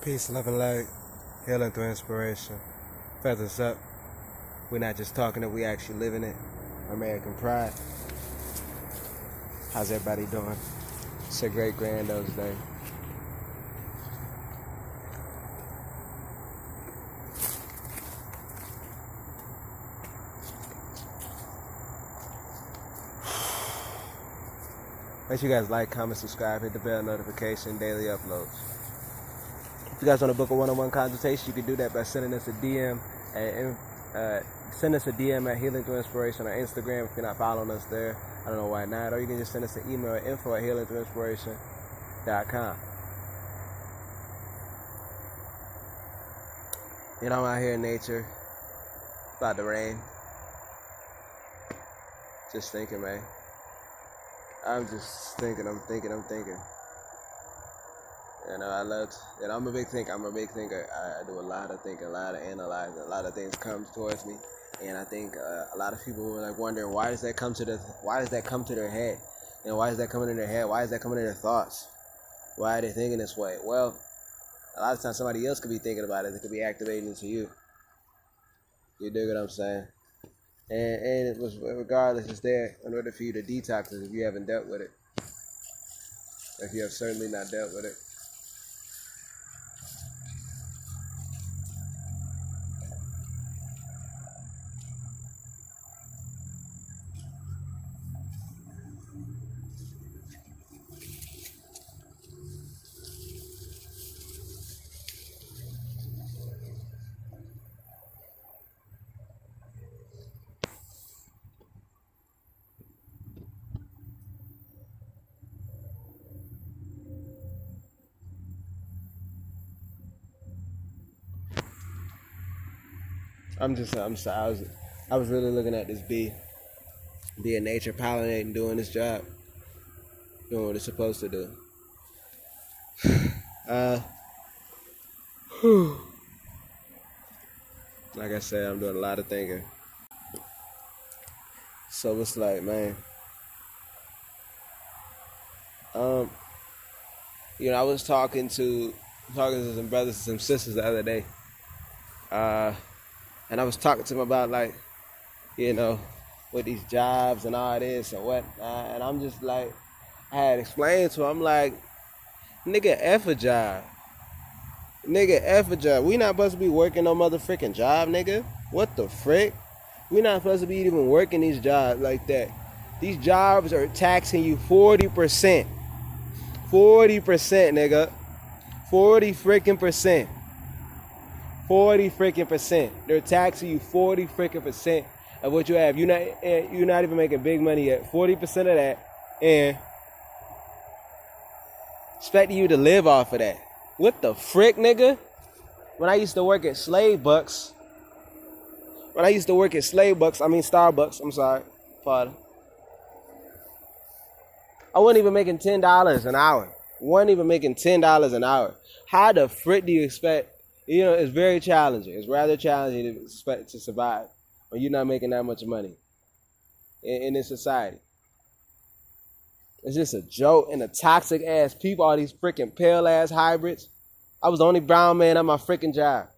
Peace, love, and light. Healing through inspiration. Feathers up. We're not just talking it, we actually living it. American pride. How's everybody doing? It's a great granddad's day. Make sure you guys like, comment, subscribe, hit the bell notification, daily uploads. If you guys want to book a one-on-one consultation, you can do that by sending us a DM at Healing Through Inspiration on Instagram if you're not following us there. I don't know why not. Or you can just send us an email at info@healingthroughinspiration.com. You know, I'm out here in nature. It's about to rain. Just thinking, man. I'm just thinking. You know, I'm a big thinker. I do a lot of thinking, a lot of analyzing. A lot of things come towards me, and I think a lot of people were like wondering why does that come to their head, and why is that coming in their head? Why is that coming in their thoughts? Why are they thinking this way? Well, a lot of times somebody else could be thinking about it. It could be activating to you. You dig what I'm saying? And it was regardless, it's there in order for you to detox it if you haven't dealt with it. If you have certainly not dealt with it. I was really looking at this bee in nature, pollinating, doing this job, doing what it's supposed to do. Like I said, I'm doing a lot of thinking. So it's like, man, you know, I was talking to some brothers and some sisters the other day, and I was talking to them about, like, you know, with these jobs and all this and what, and I'm just like, I had explained to them, I'm like, nigga, F a job. Nigga, F a job. We not supposed to be working no motherfucking job, nigga. What the frick? We not supposed to be even working these jobs like that. These jobs are taxing you 40%. 40%, nigga. 40 freaking percent. 40 freaking percent. They're taxing you 40 freaking percent of what you have. You're not even making big money yet. 40% of that, and expecting you to live off of that. What the frick, nigga? When I used to work at Starbucks, I'm sorry, father. I wasn't even making $10 an hour. How the frick do you expect? You know, it's very challenging. It's rather challenging to expect to survive when you're not making that much money in this society. It's just a joke, and the toxic ass people, all these freaking pale ass hybrids. I was the only brown man at my freaking job.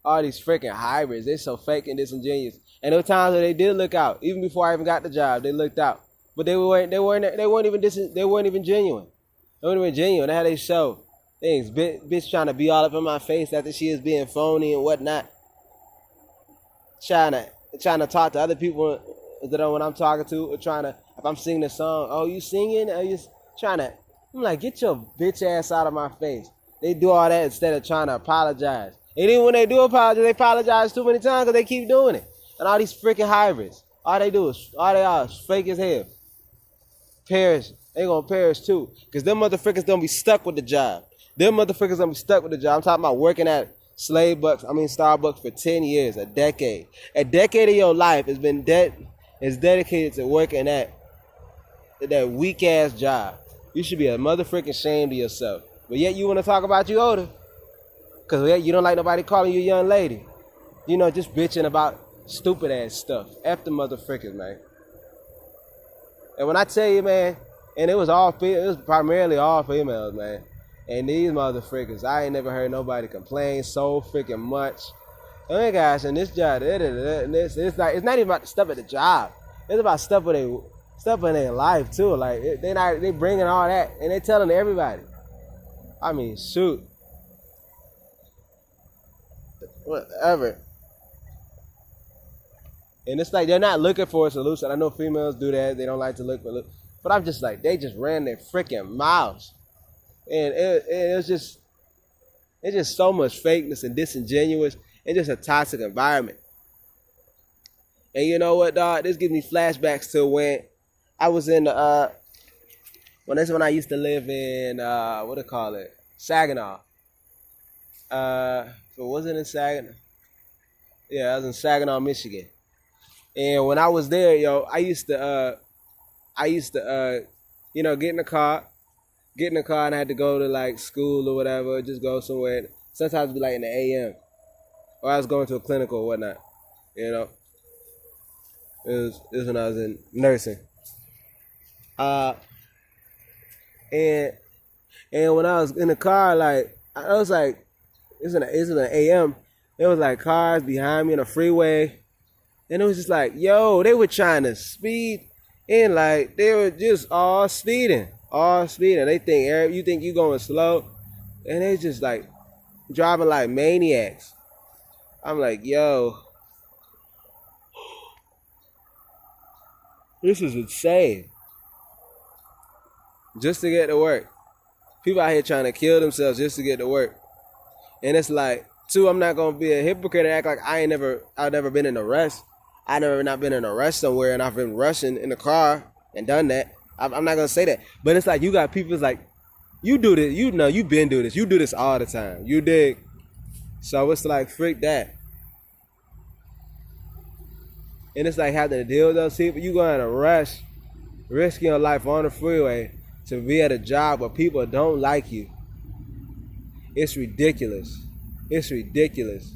All these freaking hybrids, they're so fake and disingenuous. And there were times where they did look out. Even before I even got the job, they looked out. But they weren't even genuine. They weren't even genuine. They had a show. Things, bitch trying to be all up in my face after she is being phony and whatnot. Trying to talk to other people that when I'm talking to, or if I'm singing a song, oh, you singing? Or you I'm like, get your bitch ass out of my face. They do all that instead of trying to apologize. And even when they do apologize, they apologize too many times because they keep doing it. And all these freaking hybrids, all they are is fake as hell. Perish. They gonna perish too. Because them motherfuckers gonna be stuck with the job. I'm talking about working at Starbucks for 10 years, a decade. A decade of your life is dedicated to working at that weak ass job. You should be a motherfucking ashamed of yourself. But yet you want to talk about you older. Because you don't like nobody calling you a young lady. You know, just bitching about stupid ass stuff. F the motherfuckers, man. And when I tell you, man, and it was primarily all females, man. And these motherfuckers, I ain't never heard nobody complain so freaking much. Oh my gosh, and this job, and it's like it's not even about the stuff at the job. It's about stuff in their life too. Like they bringing all that and they telling everybody. I mean, shoot, whatever. And it's like they're not looking for a solution. I know females do that. They don't like to look for, but I'm just like they just ran their freaking mouths, and it's just so much fakeness and disingenuous and just a toxic environment. And you know what, dog? This gives me flashbacks to when I was in the when I used to live in what do you call it? Saginaw. So was it in Saginaw? Yeah, I was in Saginaw, Michigan. And when I was there, yo, I used to you know, get in the car and I had to go to like school or whatever, just go somewhere. Sometimes it'd be like in the AM. Or I was going to a clinic or whatnot. You know. It was when I was in nursing. And when I was in the car, like I was like, it's an AM. There was like cars behind me on the freeway, and it was just like, yo, they were trying to speed, and like they were just all speeding. They think you think you going slow, and they just like driving like maniacs. I'm like, yo, this is insane. Just to get to work. People out here trying to kill themselves just to get to work. And it's like, two, I'm not gonna be a hypocrite and act like I've never been in a rush. I never not been in a rush somewhere and I've been rushing in the car and done that. I'm not gonna say that. But it's like you got people like, you do this, you know, you been do this. You do this all the time. You dig? So it's like, freak that. And it's like having to deal with those people. You go in a rush, risking your life on the freeway to be at a job where people don't like you. It's ridiculous. It's ridiculous.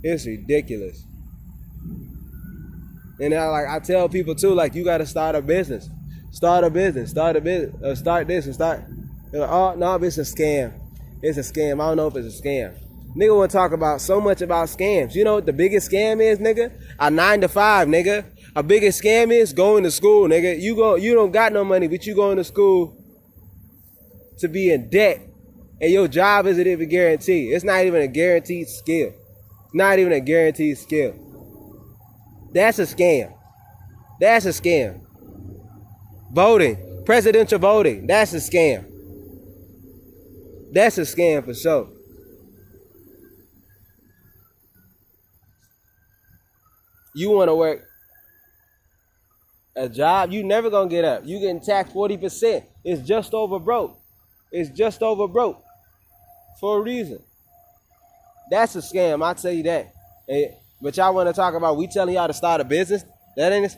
It's ridiculous. And I tell people too, like, you gotta start a business. Start a business. Start this and start. Oh no, it's a scam. It's a scam. I don't know if it's a scam. Nigga wanna talk about so much about scams. You know what the biggest scam is, nigga? A 9 to 5, nigga. A biggest scam is going to school, nigga. You don't got no money, but you going to school to be in debt. And your job isn't even guaranteed. It's not even a guaranteed skill. Not even a guaranteed skill. That's a scam. That's a scam. Voting. Presidential voting. That's a scam. That's a scam for sure. You want to work a job, you never going to get up. You getting taxed 40%. It's just over broke. It's just over broke. For a reason. That's a scam, I'll tell you that. But y'all want to talk about we telling y'all to start a business? That ain't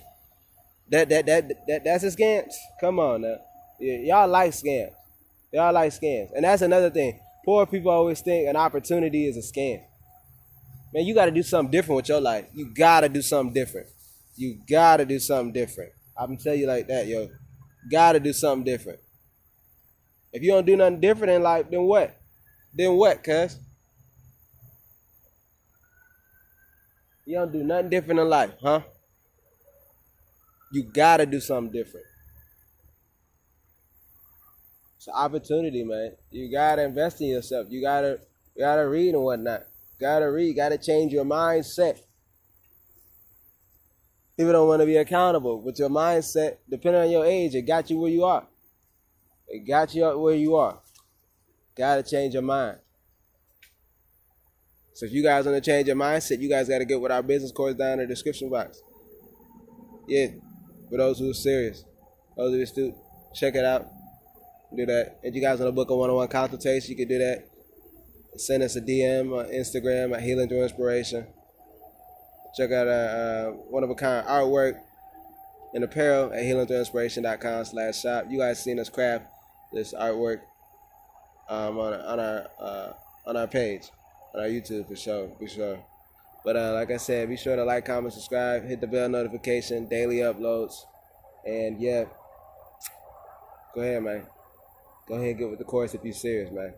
that's a scam? Come on now. Y'all like scams. Y'all like scams. And that's another thing. Poor people always think an opportunity is a scam. Man, you got to do something different with your life. You got to do something different. You got to do something different. I'm tell you like that, yo. Got to do something different. If you don't do nothing different in life, then what? Then what, cuz? You don't do nothing different in life, huh? You got to do something different. It's an opportunity, man. You got to invest in yourself. You got to read and whatnot. Got to read. Got to change your mindset. People don't want to be accountable, but your mindset, depending on your age, it got you where you are. It got you where you are. Got to change your mind. So if you guys want to change your mindset, you guys got to get with our business course down in the description box. Yeah, for those who are serious. Those of you students, check it out. Do that. If you guys want to book a one-on-one consultation, you can do that. Send us a DM on Instagram at healingthroughinspiration. Check out our one-of-a-kind artwork and apparel at healingthroughinspiration.com/shop. You guys seen us craft this artwork on our page, on our YouTube for sure. But like I said, be sure to like, comment, subscribe, hit the bell notification, daily uploads, and yeah, go ahead, man. Go ahead and get with the course if you're serious, man.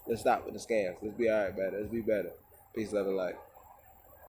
Let's stop with the scams. Let's be alright, man. Let's be better. Peace, love, and light.